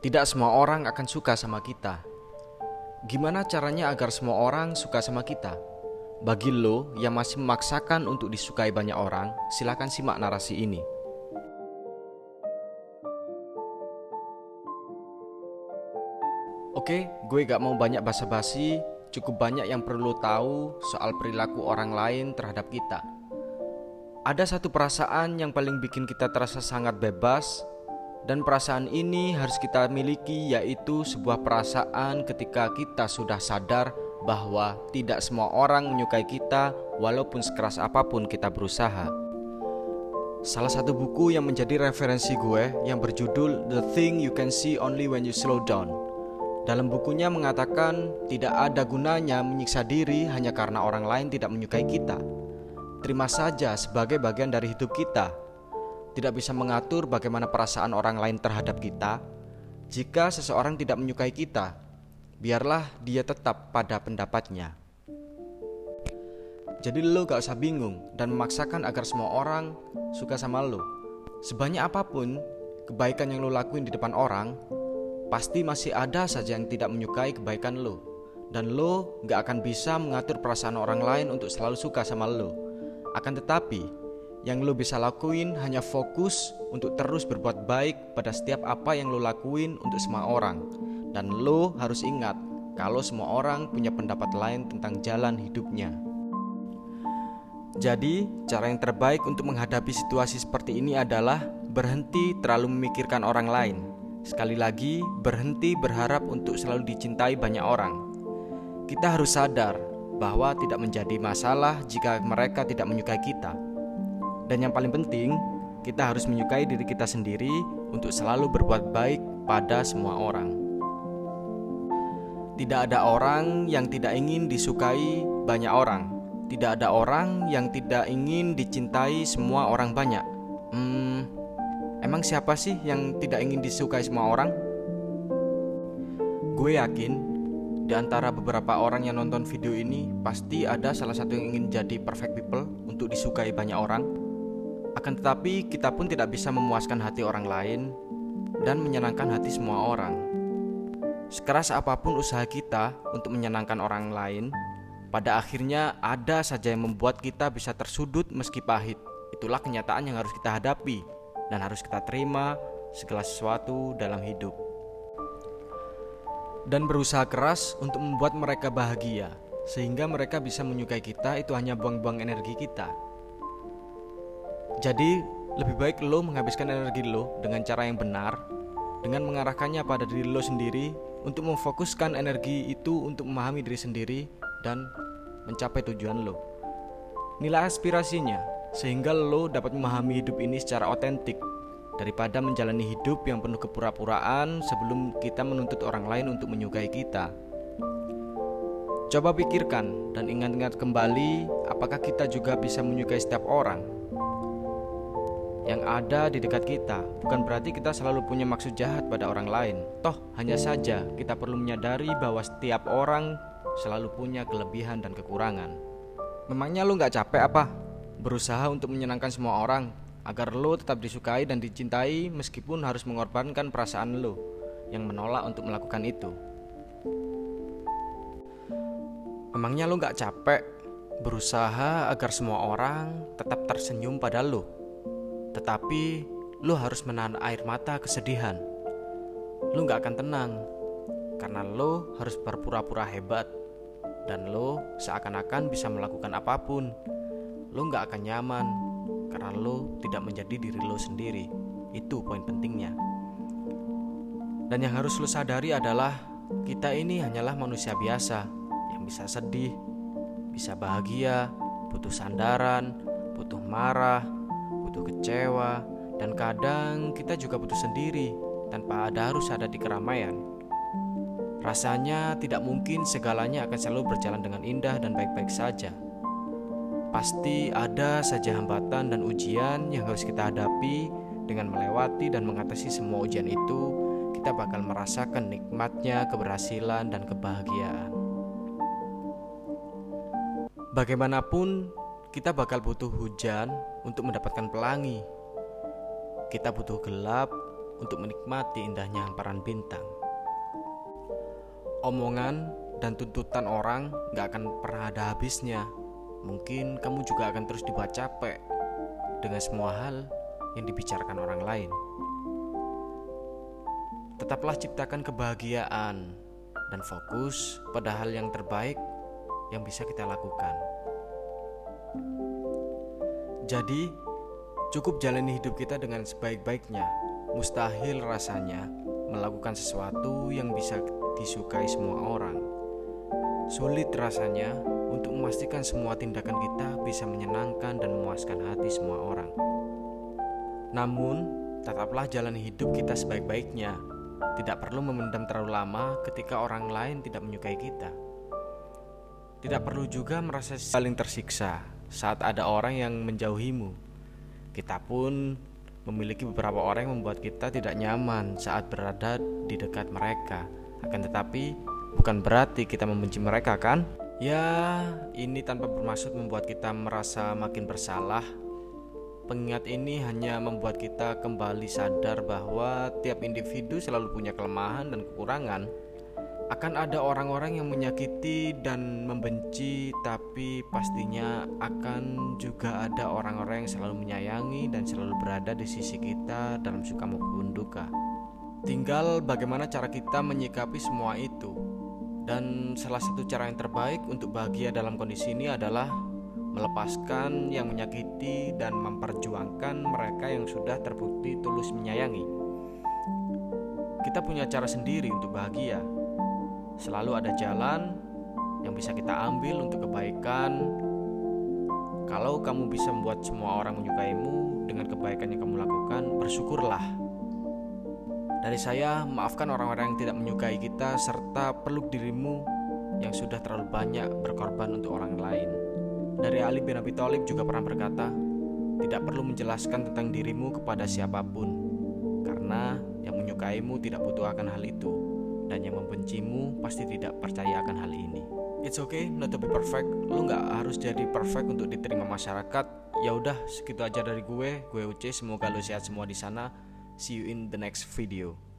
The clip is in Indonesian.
Tidak semua orang akan suka sama kita. Gimana caranya agar semua orang suka sama kita? Bagi lo yang masih memaksakan untuk disukai banyak orang, silakan simak narasi ini. Oke, gue gak mau banyak basa-basi. Cukup banyak yang perlu tahu soal perilaku orang lain terhadap kita. Ada satu perasaan yang paling bikin kita terasa sangat bebas, dan perasaan ini harus kita miliki, yaitu sebuah perasaan ketika kita sudah sadar bahwa tidak semua orang menyukai kita walaupun sekeras apapun kita berusaha. Salah satu buku yang menjadi referensi gue yang berjudul The Thing You Can See Only When You Slow Down. Dalam bukunya mengatakan tidak ada gunanya menyiksa diri hanya karena orang lain tidak menyukai kita. Terima saja sebagai bagian dari hidup kita. Tidak bisa mengatur bagaimana perasaan orang lain terhadap kita. Jika seseorang tidak menyukai kita, biarlah dia tetap pada pendapatnya. Jadi lo gak usah bingung dan memaksakan agar semua orang suka sama lo. Sebanyak apapun kebaikan yang lo lakuin di depan orang, pasti masih ada saja yang tidak menyukai kebaikan lo. Dan lo gak akan bisa mengatur perasaan orang lain untuk selalu suka sama lo. Akan tetapi, yang lo bisa lakuin hanya fokus untuk terus berbuat baik pada setiap apa yang lo lakuin untuk semua orang. Dan lo harus ingat kalau semua orang punya pendapat lain tentang jalan hidupnya. Jadi, cara yang terbaik untuk menghadapi situasi seperti ini adalah berhenti terlalu memikirkan orang lain. Sekali lagi, berhenti berharap untuk selalu dicintai banyak orang. Kita harus sadar bahwa tidak menjadi masalah jika mereka tidak menyukai kita. Dan yang paling penting, kita harus menyukai diri kita sendiri untuk selalu berbuat baik pada semua orang. Tidak ada orang yang tidak ingin disukai banyak orang. Tidak ada orang yang tidak ingin dicintai semua orang banyak. Emang siapa sih yang tidak ingin disukai semua orang? Gue yakin di antara beberapa orang yang nonton video ini pasti ada salah satu yang ingin jadi perfect people untuk disukai banyak orang. Akan tetapi kita pun tidak bisa memuaskan hati orang lain dan menyenangkan hati semua orang. Sekeras apapun usaha kita untuk menyenangkan orang lain, pada akhirnya ada saja yang membuat kita bisa tersudut meski pahit. Itulah kenyataan yang harus kita hadapi dan harus kita terima segala sesuatu dalam hidup. Dan berusaha keras untuk membuat mereka bahagia, sehingga mereka bisa menyukai kita itu hanya buang-buang energi kita. Jadi lebih baik lo menghabiskan energi lo dengan cara yang benar, dengan mengarahkannya pada diri lo sendiri, untuk memfokuskan energi itu untuk memahami diri sendiri dan mencapai tujuan lo. Nilai aspirasinya, sehingga lo dapat memahami hidup ini secara otentik, daripada menjalani hidup yang penuh kepura-puraan sebelum kita menuntut orang lain untuk menyukai kita. Coba pikirkan dan ingat-ingat kembali, apakah kita juga bisa menyukai setiap orang yang ada di dekat kita. Bukan berarti kita selalu punya maksud jahat pada orang lain. Toh hanya saja kita perlu menyadari bahwa setiap orang selalu punya kelebihan dan kekurangan. Memangnya lo gak capek apa? Berusaha untuk menyenangkan semua orang agar lo tetap disukai dan dicintai meskipun harus mengorbankan perasaan lo yang menolak untuk melakukan itu. Memangnya lo gak capek berusaha agar semua orang tetap tersenyum pada lo, tetapi lo harus menahan air mata kesedihan. Lo gak akan tenang karena lo harus berpura-pura hebat, dan lo seakan-akan bisa melakukan apapun. Lo gak akan nyaman karena lo tidak menjadi diri lo sendiri. Itu poin pentingnya. Dan yang harus lo sadari adalah kita ini hanyalah manusia biasa yang bisa sedih, bisa bahagia, butuh sandaran, butuh marah, butuh kecewa, dan kadang kita juga butuh sendiri tanpa harus ada di keramaian. Rasanya tidak mungkin segalanya akan selalu berjalan dengan indah dan baik-baik saja. Pasti ada saja hambatan dan ujian yang harus kita hadapi. Dengan melewati dan mengatasi semua ujian itu, kita bakal merasakan nikmatnya keberhasilan dan kebahagiaan. Bagaimanapun, kita bakal butuh hujan untuk mendapatkan pelangi. Kita butuh gelap untuk menikmati indahnya hamparan bintang. Omongan dan tuntutan orang gak akan pernah ada habisnya. Mungkin kamu juga akan terus dibuat capek dengan semua hal yang dibicarakan orang lain. Tetaplah ciptakan kebahagiaan dan fokus pada hal yang terbaik yang bisa kita lakukan. Jadi, cukup jalani hidup kita dengan sebaik-baiknya. Mustahil rasanya melakukan sesuatu yang bisa disukai semua orang. Sulit rasanya untuk memastikan semua tindakan kita bisa menyenangkan dan memuaskan hati semua orang. Namun, tetaplah jalani hidup kita sebaik-baiknya. Tidak perlu memendam terlalu lama ketika orang lain tidak menyukai kita. Tidak perlu juga merasa saling tersiksa saat ada orang yang menjauhimu. Kita pun memiliki beberapa orang yang membuat kita tidak nyaman saat berada di dekat mereka. Akan tetapi, bukan berarti kita membenci mereka, kan? Ya, ini tanpa bermaksud membuat kita merasa makin bersalah. Pengingat ini hanya membuat kita kembali sadar bahwa tiap individu selalu punya kelemahan dan kekurangan. Akan ada orang-orang yang menyakiti dan membenci, tapi pastinya akan juga ada orang-orang yang selalu menyayangi dan selalu berada di sisi kita dalam suka maupun duka. Tinggal bagaimana cara kita menyikapi semua itu. Dan salah satu cara yang terbaik untuk bahagia dalam kondisi ini adalah melepaskan yang menyakiti dan memperjuangkan mereka yang sudah terbukti tulus menyayangi. Kita punya cara sendiri untuk bahagia. Selalu ada jalan yang bisa kita ambil untuk kebaikan. Kalau kamu bisa membuat semua orang menyukaimu dengan kebaikan yang kamu lakukan, bersyukurlah. Dari saya, maafkan orang-orang yang tidak menyukai kita, serta peluk dirimu yang sudah terlalu banyak berkorban untuk orang lain. Dari Ali bin Abi Thalib juga pernah berkata, tidak perlu menjelaskan tentang dirimu kepada siapapun, karena yang menyukaimu tidak butuh akan hal itu, dan yang membencimu pasti tidak percaya akan hal ini. It's okay not to be perfect. Lu gak harus jadi perfect untuk diterima masyarakat. Ya udah, segitu aja dari gue Uce. Semoga lu sehat semua di sana. See you in the next video.